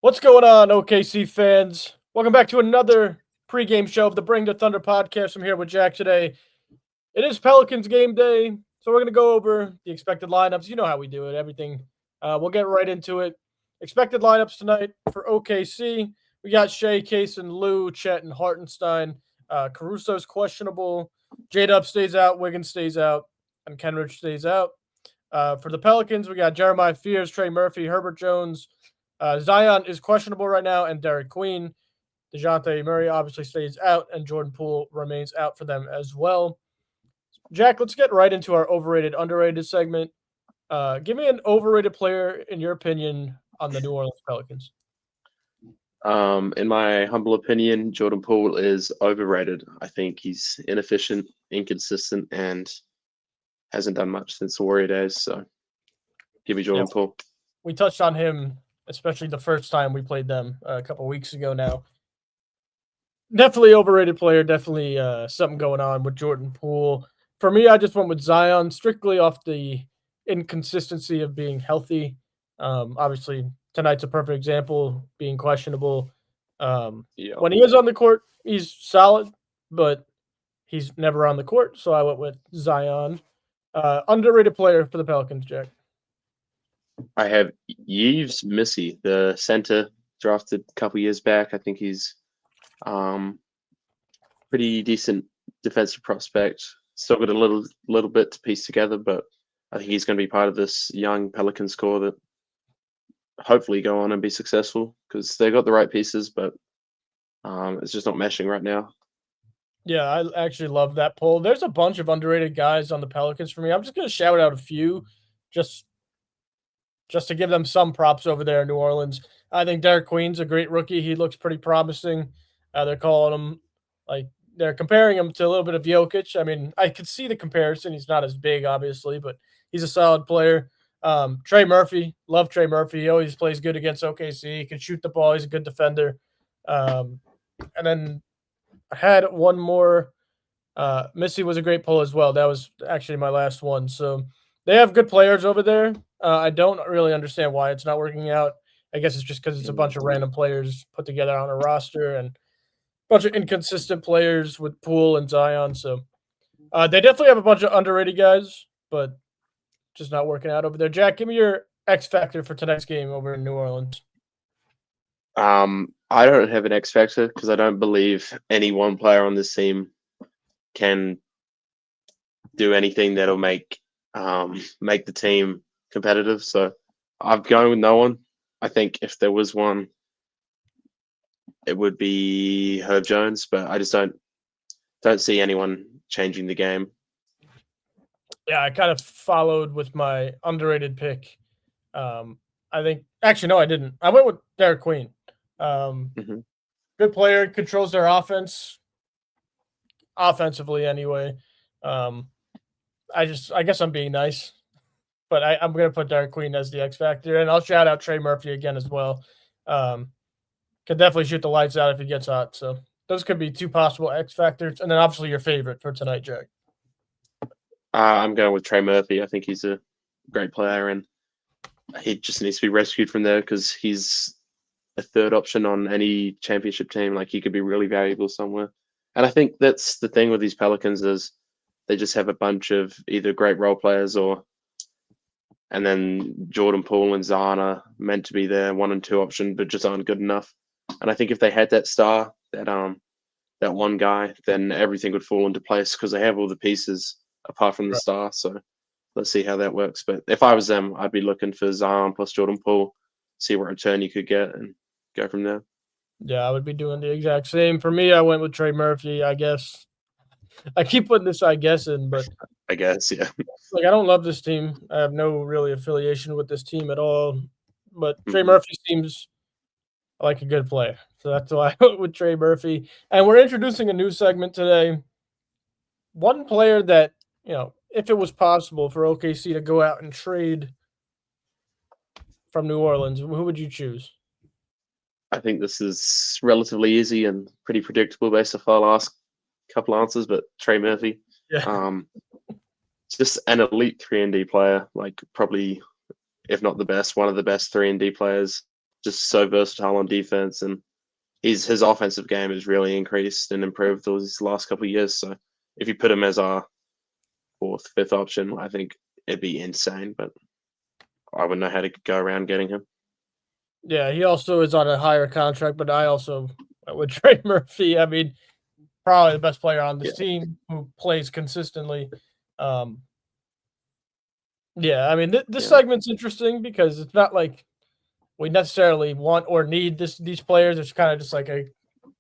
What's going on, OKC fans? Welcome back to another pregame show of the Bring the Thunder podcast. I'm here with Jack today. It is Pelicans game day, so we're going to go over the expected lineups. You know how we do it, everything. We'll get right into it. Expected lineups tonight for OKC. We got Shea, Case, and Lou, Chet, and Hartenstein. Caruso's questionable. J-Dub stays out. Wiggins stays out. And Kenrich stays out. For the Pelicans, we got Jeremiah Fears, Trey Murphy, Herbert Jones. Zion is questionable right now, and Derek Queen. DeJounte Murray obviously stays out, and Jordan Poole remains out for them as well. Jack, let's get right into our overrated, underrated segment. Give me an overrated player, in your opinion, on the New Orleans Pelicans. In my humble opinion, Jordan Poole is overrated. I think he's inefficient, inconsistent, and hasn't done much since the Warrior days. So give me Jordan Poole. We touched on him, especially the first time we played them a couple weeks ago now. Definitely overrated player. Definitely something going on with Jordan Poole. For me, I just went with Zion strictly off the inconsistency of being healthy. Obviously, tonight's a perfect example, being questionable. When he is on the court, he's solid, but he's never on the court. So I went with Zion. Underrated player for the Pelicans, Jack. I have Yves Missy, the center drafted a couple years back. I think he's pretty decent defensive prospect. Still got a little bit to piece together, but I think he's going to be part of this young Pelicans core that hopefully go on and be successful because they got the right pieces, but it's just not meshing right now. Yeah, I actually love that poll. There's a bunch of underrated guys on the Pelicans for me. I'm just going to shout out a few just to give them some props over there in New Orleans. I think Derek Queen's a great rookie. He looks pretty promising. They're calling him they're comparing him to a little bit of Jokic. I mean, I could see the comparison. He's not as big, obviously, but he's a solid player. Trey Murphy, love Trey Murphy. He always plays good against OKC. He can shoot the ball. He's a good defender. And then I had one more. Missy was a great pull as well. That was actually my last one. So they have good players over there. I don't really understand why it's not working out. I guess it's just because it's a bunch of random players put together on a roster and a bunch of inconsistent players with Poole and Zion. So they definitely have a bunch of underrated guys, but just not working out over there. Jack, give me your X factor for tonight's game over in New Orleans. I don't have an X factor because I don't believe any one player on this team can do anything that'll make the team competitive. So I'm going with no one. I think if there was one, it would be Herb Jones, but I just don't see anyone changing the game. Yeah, I kind of followed with my underrated pick. I think actually no, I didn't. I went with Derek Queen. Good player, controls their offense, offensively anyway. I guess I'm being nice, but I'm gonna put Derek Queen as the X factor, and I'll shout out Trey Murphy again as well. Could definitely shoot the lights out if he gets hot. So those could be two possible X factors, and then obviously your favorite for tonight, Jack. I'm going with Trey Murphy. I think he's a great player, and he just needs to be rescued from there because he's a third option on any championship team. Like he could be really valuable somewhere. And I think that's the thing with these Pelicans is they just have a bunch of either great role players and then Jordan Poole and Zion are meant to be their 1 and 2 option, but just aren't good enough. And I think if they had that star, that one guy, then everything would fall into place because they have all the pieces apart from the star. So let's see how that works. But if I was them, I'd be looking for Zion plus Jordan Poole, see what return you could get, and go from there. Yeah, I would be doing the exact same. For me, I went with Trey Murphy, I guess. I keep putting this I guess in, but I guess, yeah. I don't love this team. I have no really affiliation with this team at all. But Trey Murphy seems like a good player. So that's why I went with Trey Murphy. And we're introducing a new segment today. One player that, if it was possible for OKC to go out and trade from New Orleans, who would you choose? I think this is relatively easy and pretty predictable based off our last couple answers, but Trey Murphy. Yeah. Just an elite 3-and-D player, like probably, if not the best, one of the best 3-and-D players just so versatile on defense, and his offensive game has really increased and improved these last couple of years. So if you put him as our fourth, fifth option, I think it'd be insane. But I wouldn't know how to go around getting him. Yeah, he also is on a higher contract, but I also would trade Murphy. I mean, probably the best player on Yeah, this team who plays consistently. Um, yeah, I mean, this yeah. segment's interesting because it's not like we necessarily want or need these players. It's kind of just like a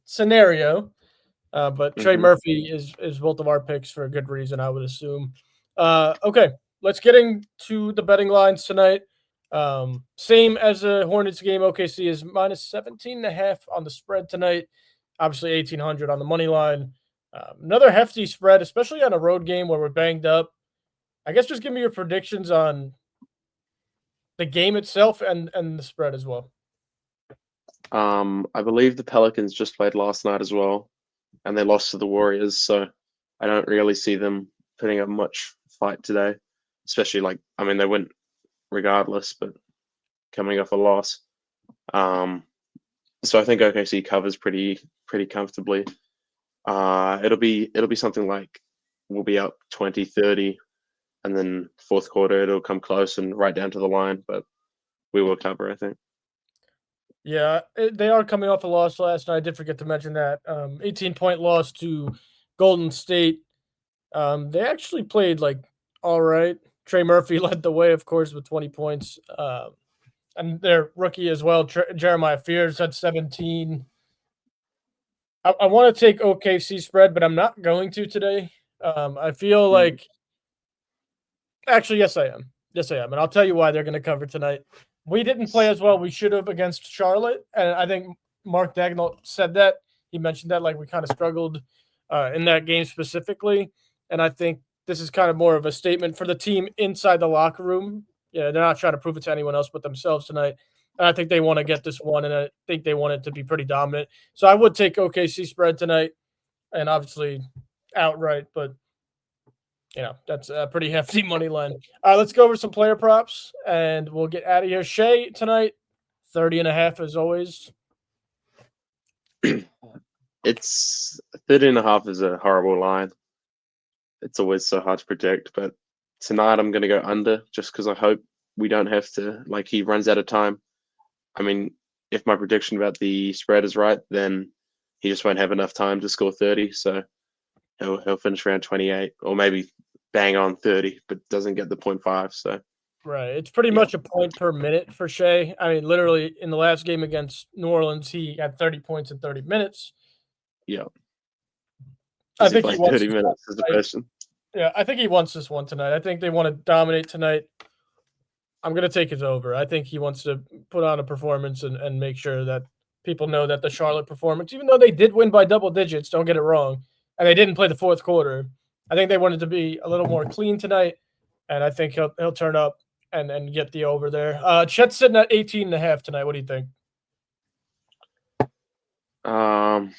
scenario. But Trey Hmm. Murphy is both of our picks for a good reason, I would assume. Okay, let's get into the betting lines tonight. Same as the Hornets game. OKC is minus 17.5 on the spread tonight. Obviously, 1,800 on the money line. Another hefty spread, especially on a road game where we're banged up. I guess just give me your predictions on the game itself and the spread as well. I believe the Pelicans just played last night as well, and they lost to the Warriors. So I don't really see them putting up much fight today. Especially I mean, they went regardless, but coming off a loss. So I think OKC covers pretty comfortably. It'll be something like we'll be up 20-30, and then fourth quarter it'll come close and right down to the line, but we will cover, I think. Yeah, they are coming off a loss last night. I did forget to mention that 18-point loss to Golden State. They actually played like all right. Trey Murphy led the way, of course, with 20 points, and their rookie as well, Jeremiah Fears had 17. I want to take OKC spread, but I'm not going to today. I feel Mm. like actually, yes, I am. Yes, I am, and I'll tell you why they're going to cover tonight. We didn't play as well we should have against Charlotte, and I think Mark Dagnall said that. He mentioned that like we kind of struggled in that game specifically, and I think this is kind of more of a statement for the team inside the locker room. Yeah, they're not trying to prove it to anyone else but themselves tonight. And I think they want to get this one, and I think they want it to be pretty dominant. So I would take OKC spread tonight, and obviously outright, but that's a pretty hefty money line. Let's go over some player props and we'll get out of here. Shea tonight, 30.5 as always. It's 30.5 is a horrible line. It's always so hard to predict, but tonight I'm gonna go under just because I hope we don't have to he runs out of time. I mean, if my prediction about the spread is right, then he just won't have enough time to score 30. So he'll finish around 28 or maybe bang on 30, but doesn't get the 0.5. So Right. It's pretty yeah, much a point per minute for Shea. I mean, literally in the last game against New Orleans, he had 30 points in 30 minutes. yeah. I Does he think he play wants 30 this one minutes is the tonight. question. Yeah, I think he wants this one tonight. I think they want to dominate tonight. I'm going to take his over. I think he wants to put on a performance and make sure that people know that the Charlotte performance, even though they did win by double digits, don't get it wrong, and they didn't play the fourth quarter, I think they wanted to be a little more clean tonight, and I think he'll turn up and get the over there. Chet's sitting at 18.5 tonight. What do you think? Um,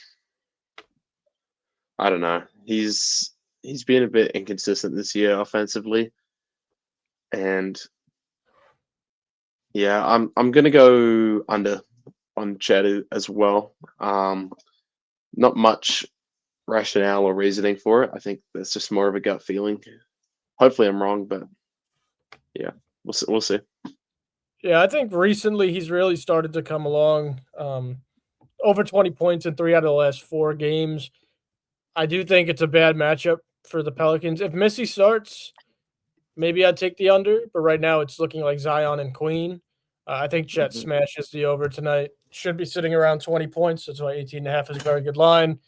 I don't know. He's been a bit inconsistent this year offensively, and yeah, I'm gonna go under on Chet as well. Not much rationale or reasoning for it. I think that's just more of a gut feeling. Hopefully, I'm wrong, but yeah, we'll see. We'll see. Yeah, I think recently he's really started to come along. Over 20 points in 3 out of the last 4 games. I do think it's a bad matchup for the Pelicans. If Missy starts, maybe I'd take the under, but right now it's looking like Zion and Queen. I think Chet Mhm. smashes the over tonight. Should be sitting around 20 points. That's why 18.5 is a very good line.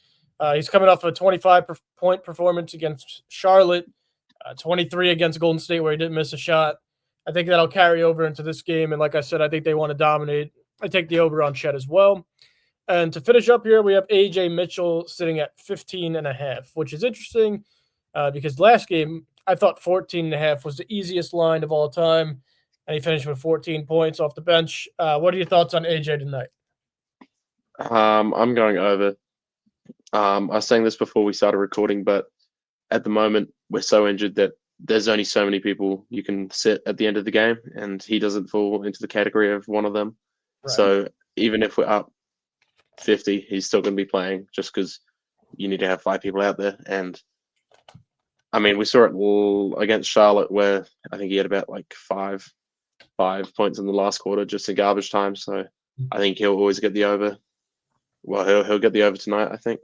He's coming off a 25-point performance against Charlotte, 23 against Golden State, where he didn't miss a shot. I think that'll carry over into this game. And like I said, I think they want to dominate. I take the over on Chet as well. And to finish up here, we have AJ Mitchell sitting at 15.5, which is interesting because last game I thought 14.5 was the easiest line of all time, and he finished with 14 points off the bench. What are your thoughts on AJ tonight? I'm going over. I was saying this before we started recording, but at the moment we're so injured that there's only so many people you can sit at the end of the game, and he doesn't fall into the category of one of them. Right. So even if we're up 50, he's still going to be playing just because you need to have 5 people out there. And I mean, we saw it against Charlotte where I think he had about like five points in the last quarter just in garbage time. So I think he'll always get the over. Well, he'll get the over tonight, I think.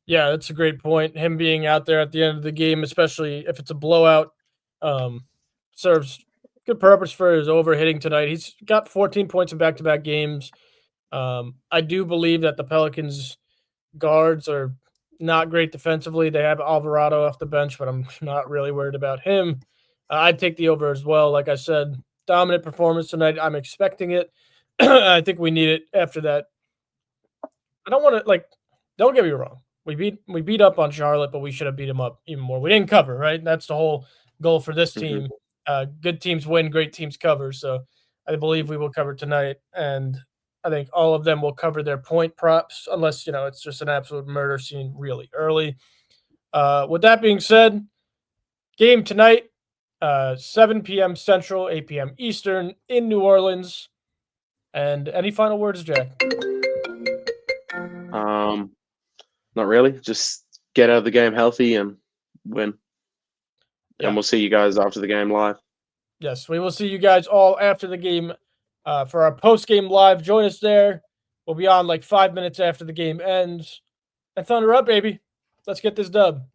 Yeah, that's a great point. Him being out there at the end of the game, especially if it's a blowout, um, serves good purpose for his overhitting tonight. He's got 14 points in back-to-back games. I do believe that the Pelicans guards are not great defensively. They have Alvarado off the bench, but I'm not really worried about him. I'd take the over as well. Like I said, dominant performance tonight. I'm expecting it. I think we need it after that. I don't want to like. Don't get me wrong. We beat up on Charlotte, but we should have beat them up even more. We didn't cover, right? That's the whole goal for this Mm-hmm. team. Good teams win, great teams cover. So I believe we will cover tonight, and I think all of them will cover their point props, unless it's just an absolute murder scene really early. With that being said, game tonight, 7 p.m. Central, 8 p.m. Eastern in New Orleans. And any final words, Jack? Not really. Just get out of the game healthy and win. And Yeah. we'll see you guys after the game live. Yes, we will see you guys all after the game for our post-game live. Join us there. We'll be on like 5 minutes after the game ends. And thunder up, baby. Let's get this dub.